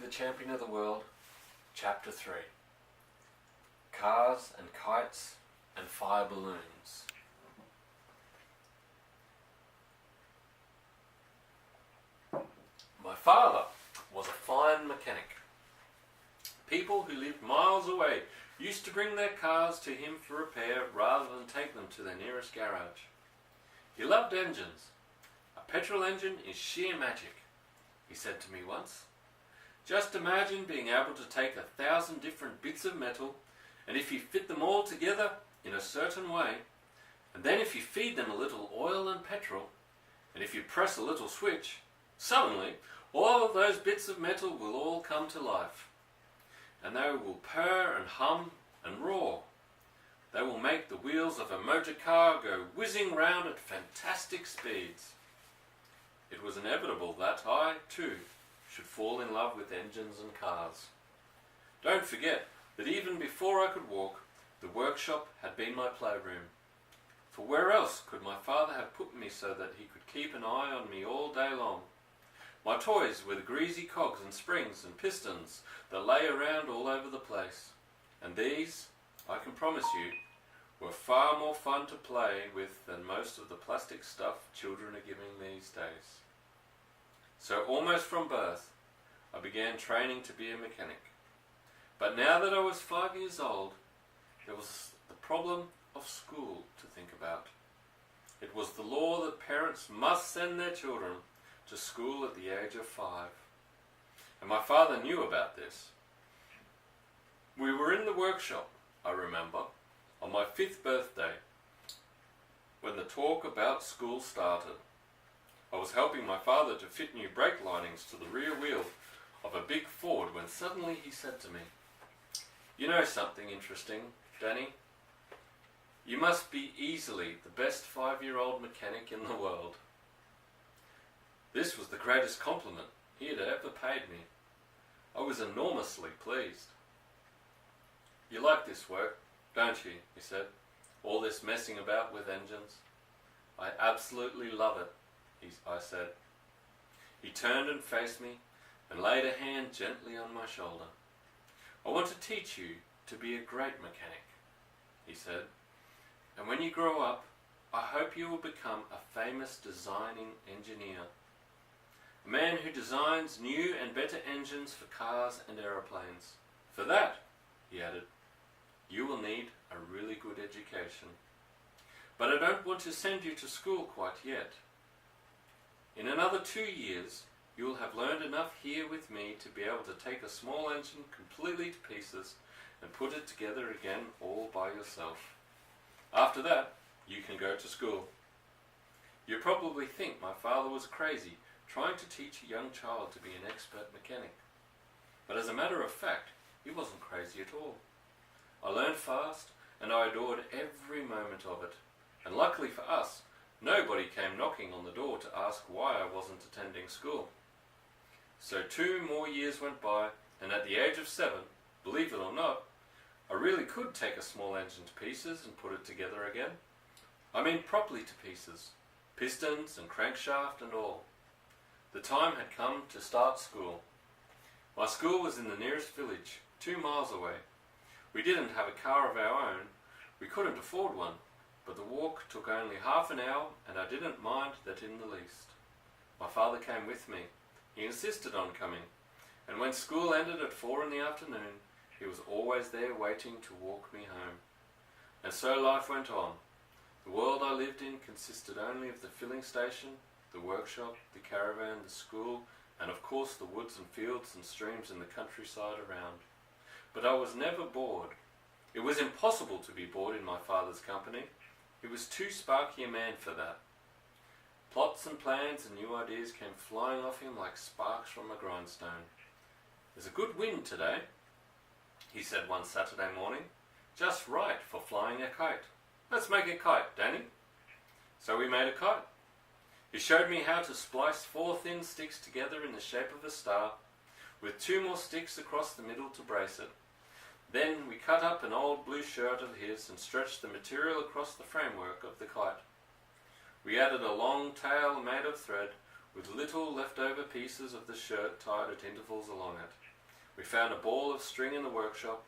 Champion of the World, Chapter 3. Cars and Kites and Fire Balloons. My father was a fine mechanic. People who lived miles away used to bring their cars to him for repair rather than take them to their nearest garage. He loved engines. A petrol engine is sheer magic, he said to me once. Just imagine being able to take 1,000 different bits of metal, and if you fit them all together in a certain way, and then if you feed them a little oil and petrol, and if you press a little switch, suddenly all of those bits of metal will all come to life. And they will purr and hum and roar. They will make the wheels of a motor car go whizzing round at fantastic speeds. It was inevitable that I, too, should fall in love with engines and cars. Don't forget that even before I could walk, the workshop had been my playroom. For where else could my father have put me so that he could keep an eye on me all day long? My toys were the greasy cogs and springs and pistons that lay around all over the place. And these, I can promise you, were far more fun to play with than most of the plastic stuff children are giving these days. So almost from birth, I began training to be a mechanic. But now that I was 5 years old, there was the problem of school to think about. It was the law that parents must send their children to school at the age of 5. And my father knew about this. We were in the workshop, I remember, on my 5th birthday, when the talk about school started. I was helping my father to fit new brake linings to the rear wheel of a big Ford when suddenly he said to me, "You know something interesting, Danny? You must be easily the best 5-year-old mechanic in the world." This was the greatest compliment he had ever paid me. I was enormously pleased. "You like this work, don't you?" he said. "All this messing about with engines." "I absolutely love it," I said. He turned and faced me and laid a hand gently on my shoulder. "I want to teach you to be a great mechanic," he said. "And when you grow up, I hope you will become a famous designing engineer. A man who designs new and better engines for cars and aeroplanes. For that," he added, "you will need a really good education. But I don't want to send you to school quite yet. In another 2 years, you will have learned enough here with me to be able to take a small engine completely to pieces and put it together again all by yourself. After that, you can go to school." You probably think my father was crazy trying to teach a young child to be an expert mechanic. But as a matter of fact, he wasn't crazy at all. I learned fast, and I adored every moment of it. And luckily for us, nobody came knocking on the door to ask why I wasn't attending school. So 2 more years went by, and at the age of 7, believe it or not, I really could take a small engine to pieces and put it together again. I mean properly to pieces, pistons and crankshaft and all. The time had come to start school. My school was in the nearest village, 2 miles away. We didn't have a car of our own. We couldn't afford one, but the walk took only half an hour, and I didn't mind that in the least. My father came with me. He insisted on coming, and when school ended at 4 in the afternoon, he was always there waiting to walk me home. And so life went on. The world I lived in consisted only of the filling station, the workshop, the caravan, the school, and of course the woods and fields and streams in the countryside around. But I was never bored. It was impossible to be bored in my father's company. He was too sparky a man for that. Plots and plans and new ideas came flying off him like sparks from a grindstone. "There's a good wind today," he said one Saturday morning. "Just right for flying a kite. Let's make a kite, Danny." So we made a kite. He showed me how to splice 4 thin sticks together in the shape of a star, with 2 more sticks across the middle to brace it. Then we cut up an old blue shirt of his and stretched the material across the framework of the kite. We added a long tail made of thread with little leftover pieces of the shirt tied at intervals along it. We found a ball of string in the workshop,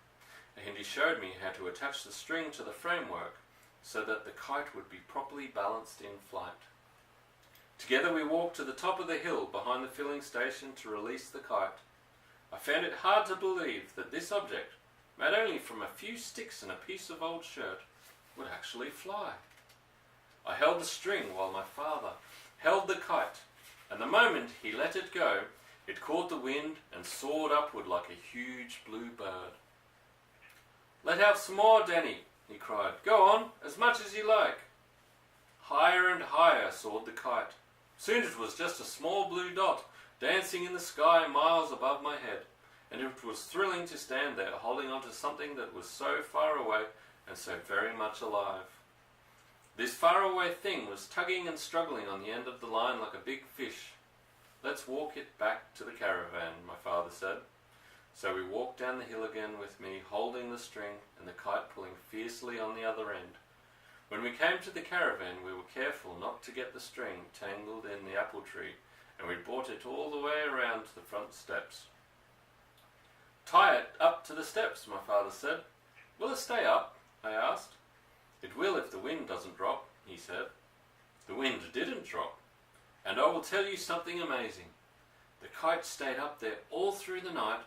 and he showed me how to attach the string to the framework so that the kite would be properly balanced in flight. Together we walked to the top of the hill behind the filling station to release the kite. I found it hard to believe that this object, made only from a few sticks and a piece of old shirt, would actually fly. I held the string while my father held the kite, and the moment he let it go, it caught the wind and soared upward like a huge blue bird. "Let out some more, Danny," he cried. "Go on, as much as you like." Higher and higher soared the kite. Soon it was just a small blue dot dancing in the sky miles above my head, and it was thrilling to stand there holding on to something that was so far away and so very much alive. This faraway thing was tugging and struggling on the end of the line like a big fish. "Let's walk it back to the caravan," my father said. So we walked down the hill again with me holding the string and the kite pulling fiercely on the other end. When we came to the caravan, we were careful not to get the string tangled in the apple tree, and we brought it all the way around to the front steps. "Tie it up to the steps," my father said. "Will it stay up?" I asked. "It will if the wind doesn't drop," he said. The wind didn't drop, and I will tell you something amazing. The kite stayed up there all through the night,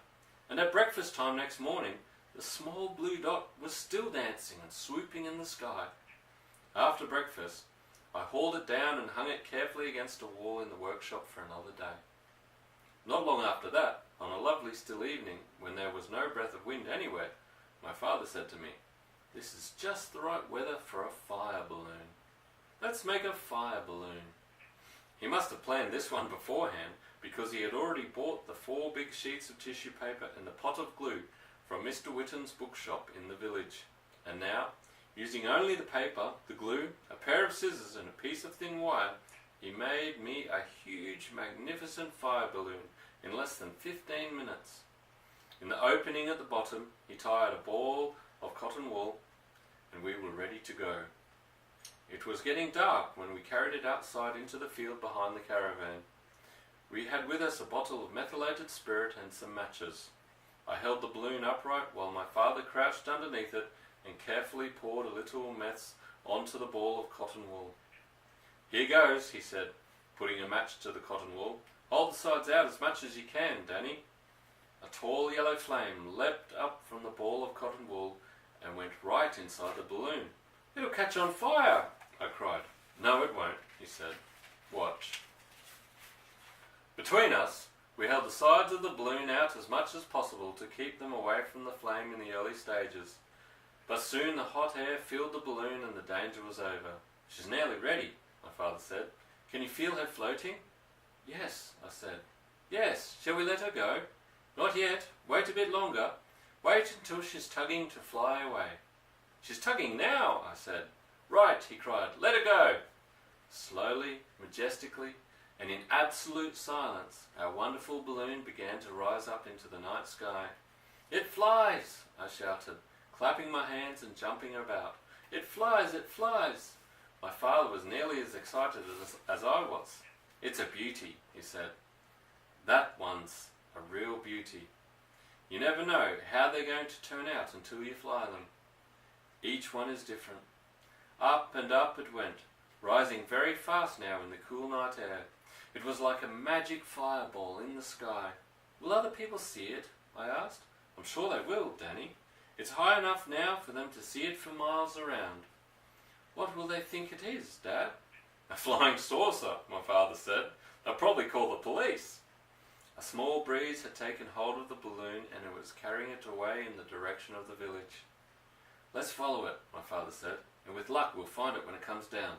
and at breakfast time next morning, the small blue dot was still dancing and swooping in the sky. After breakfast, I hauled it down and hung it carefully against a wall in the workshop for another day. Not long after that, on a lovely still evening, when there was no breath of wind anywhere, my father said to me, "This is just the right weather for a fire balloon. Let's make a fire balloon." He must have planned this one beforehand, because he had already bought the 4 big sheets of tissue paper and the pot of glue from Mr. Witten's bookshop in the village. And now, using only the paper, the glue, a pair of scissors and a piece of thin wire, he made me a huge, magnificent fire balloon in less than 15 minutes. In the opening at the bottom, he tied a ball of cotton wool, and we were ready to go. It was getting dark when we carried it outside into the field behind the caravan. We had with us a bottle of methylated spirit and some matches. I held the balloon upright while my father crouched underneath it and carefully poured a little mess onto the ball of cotton wool. "Here goes," he said, putting a match to the cotton wool. "Hold the sides out as much as you can, Danny." A tall yellow flame leapt up from the ball of cotton wool and went right inside the balloon. "It'll catch on fire," I cried. "No, it won't," he said. "Watch." Between us, we held the sides of the balloon out as much as possible to keep them away from the flame in the early stages. But soon the hot air filled the balloon and the danger was over. "She's nearly ready," my father said. "Can you feel her floating?" "Yes," I said. "Yes. Shall we let her go?" "Not yet. Wait a bit longer. Wait until she's tugging to fly away." "She's tugging now," I said. "Right," he cried. "Let her go." Slowly, majestically, and in absolute silence, our wonderful balloon began to rise up into the night sky. "It flies!" I shouted, clapping my hands and jumping about. "It flies! It flies!" My father was nearly as excited as I was. "It's a beauty," he said. "That one's a real beauty. You never know how they're going to turn out until you fly them. Each one is different." Up and up it went, rising very fast now in the cool night air. It was like a magic fireball in the sky. "Will other people see it?" I asked. "I'm sure they will, Danny. It's high enough now for them to see it for miles around." "What will they think it is, Dad?" "A flying saucer," my father said. "They'll probably call the police." A small breeze had taken hold of the balloon and it was carrying it away in the direction of the village. "Let's follow it," my father said, "and with luck we'll find it when it comes down."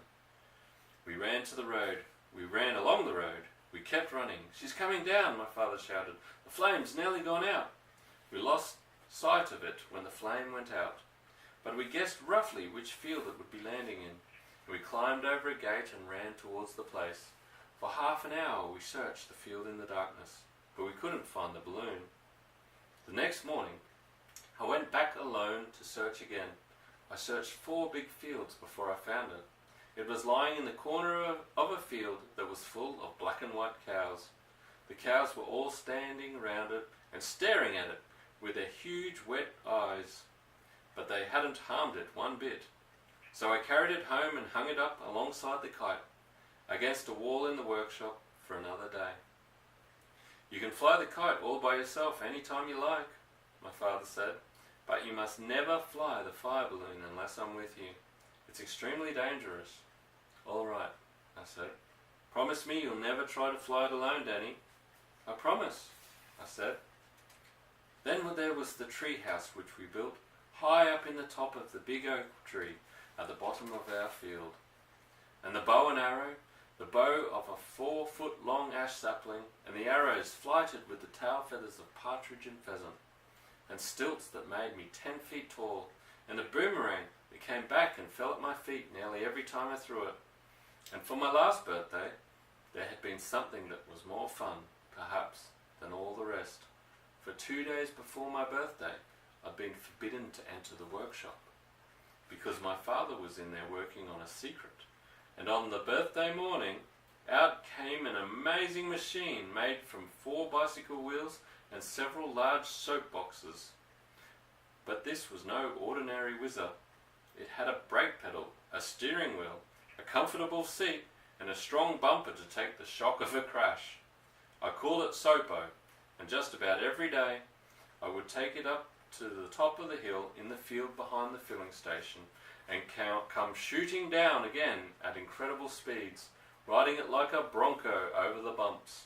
We ran to the road. We ran along the road. We kept running. "She's coming down," my father shouted. "The flame's nearly gone out." We lost sight of it when the flame went out, but we guessed roughly which field it would be landing in. We climbed over a gate and ran towards the place. For half an hour we searched the field in the darkness, but we couldn't find the balloon. The next morning, I went back alone to search again. I searched 4 big fields before I found it. It was lying in the corner of a field that was full of black and white cows. The cows were all standing around it and staring at it with their huge wet eyes, but they hadn't harmed it one bit. So I carried it home and hung it up alongside the kite, against a wall in the workshop for another day. You can fly the kite all by yourself any time you like, my father said, but you must never fly the fire balloon unless I'm with you. It's extremely dangerous. All right, I said. Promise me you'll never try to fly it alone, Danny. I promise, I said. Then there was the tree house which we built high up in the top of the big oak tree at the bottom of our field. And the bow and arrow, the bow of a 4-foot-long ash sapling, and the arrows flighted with the tail feathers of partridge and pheasant, and stilts that made me 10 feet tall, and a boomerang that came back and fell at my feet nearly every time I threw it. And for my last birthday, there had been something that was more fun, perhaps, than all the rest. For 2 days before my birthday, I'd been forbidden to enter the workshop, because my father was in there working on a secret. And on the birthday morning, out came an amazing machine made from 4 bicycle wheels and several large soap boxes. But this was no ordinary whizzer. It had a brake pedal, a steering wheel, a comfortable seat, and a strong bumper to take the shock of a crash. I called it Sopo, and just about every day I would take it up to the top of the hill in the field behind the filling station and come shooting down again at incredible speeds, riding it like a bronco over the bumps.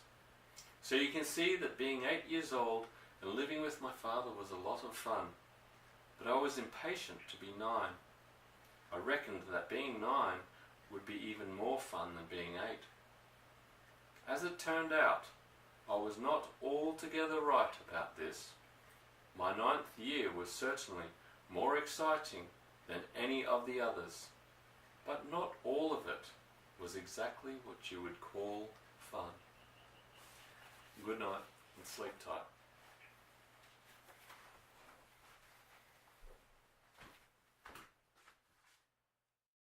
So you can see that being 8 years old and living with my father was a lot of fun. But I was impatient to be 9. I reckoned that being 9 would be even more fun than being 8. As it turned out, I was not altogether right about this. My 9th year was certainly more exciting than any of the others, but not all of it was exactly what you would call fun. Good night and sleep tight.